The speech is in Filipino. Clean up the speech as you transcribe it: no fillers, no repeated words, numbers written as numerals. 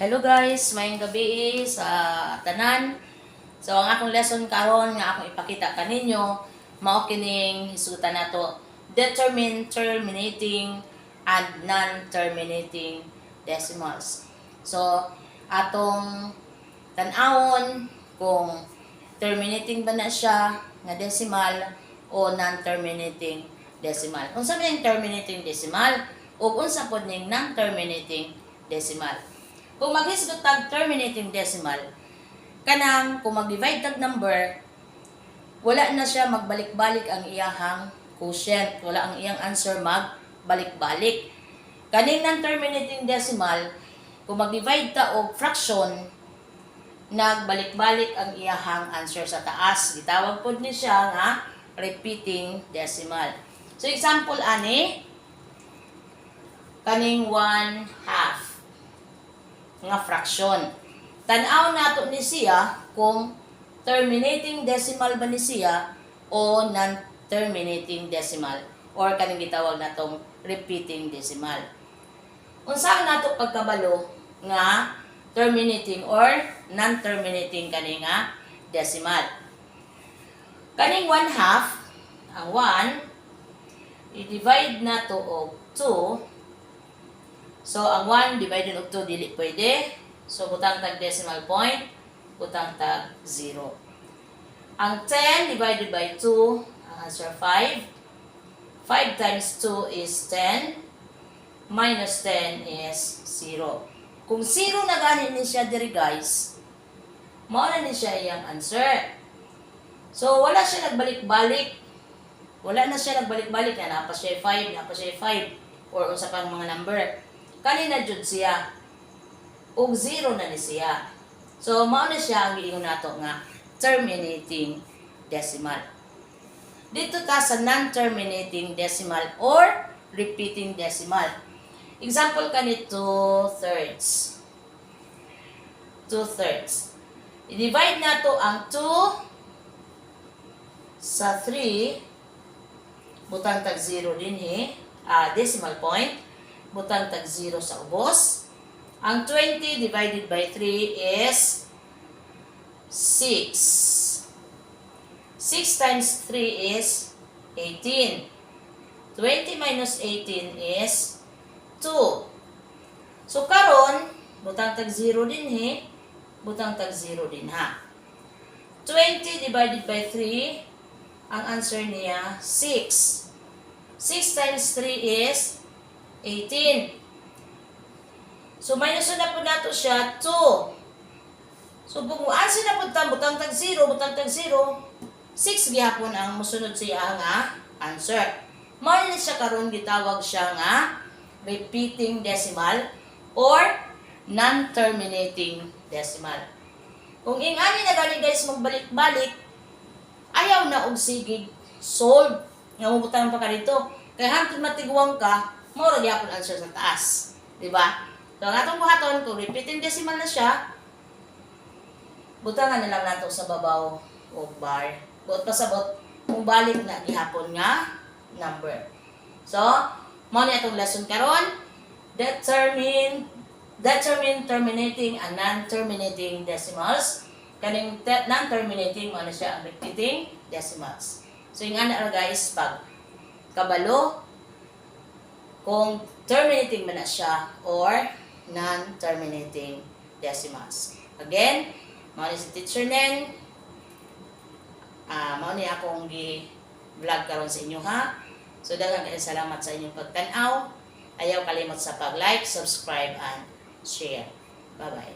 Hello guys, mayong gabi sa tanan. So ang akong lesson karon nga akong ipakita kaninyo mao kining hisutan nato determine terminating and non-terminating decimals. So atong tan-awon kung terminating ba na siya nga decimal o non-terminating decimal. Unsa man yung terminating decimal o unsa pod ning non-terminating decimal. Kung maghisgot tag terminating decimal, kanang kung mag-divide tag number, wala na siya magbalik-balik ang iyahang quotient, wala ang iyang answer magbalik-balik. Kaning non-terminating decimal, kung mag-divide ta og fraction, nagbalik-balik ang iyahang answer sa taas. Gitawag pod ni siya nga repeating decimal. So example ani, kaning 1/2 nga fraction. Tan-aw nato ni siya kung terminating decimal ba ni siya o non-terminating decimal or kaning gitawag natong repeating decimal. Unsa nato pagkabalo nga terminating or non-terminating kani nga decimal. Kaning 1/2 ang 1 i-divide nato og 2. So, ang 1 divided og 2 dili pwede. So, butang tag decimal point, butang tag 0. Ang 10 divided by 2, ang answer 5. 5 times 2 is 10. Minus 10 is 0. Kung 0 na gani ni siya diri guys, mao na ni siya iyang answer. So, wala siya nagbalik-balik. Wala na siya nagbalik-balik na napa siya 5, napa siya 5, or unsa pang mga number. Kanina jud siya. Og 0 na ni siya. So, mao na siya ang giingon nato nga terminating decimal. Dito ta sa non-terminating decimal or repeating decimal. Example kanito 2/3. 2/3. I-divide nato ang 2 sa 3. Butang tag 0 din decimal point. Butang tag 0 sa ubos. Ang 20 divided by 3 is 6. 6 times 3 is 18. 20 minus 18 is 2. So, karon butang tag 0 din butang tag 0 din 20 divided by 3, ang answer niya 6. 6 times 3 is 18. So, minus na po nato siya 2. So, kung answer na po butang tag 0, butang tag 0, 6 gihapon ang musunod siya nga answer. Mao ni siya karon gitawag siya nga repeating decimal or non-terminating decimal. Kung ingani na gani guys magbalik-balik, ayaw na og sigig solve. Nga mubutang pa ka dito. Kaya hangtod matiguang ka, mao ra gyapon answer sa taas, di ba? So ang atong buhaton kung repeating decimal na siya, butangan na lang nato sa babaw o bar. Buot pasabot kung balik na gihapon nga number. So, mao ni atong lesson karon, determine terminating and non-terminating decimals. Kaning non-terminating mao na siya ang repeating decimals. So ingana ra guys pag kabalo kung terminating man na siya or non-terminating decimals. Again, mao ni si Teacher Nen. Mao ni akong gi-vlog karon sa inyo So daghang kaayo salamat sa inyong pagtan-aw. Ayaw kalimot sa pag-like, subscribe and share. Bye-bye.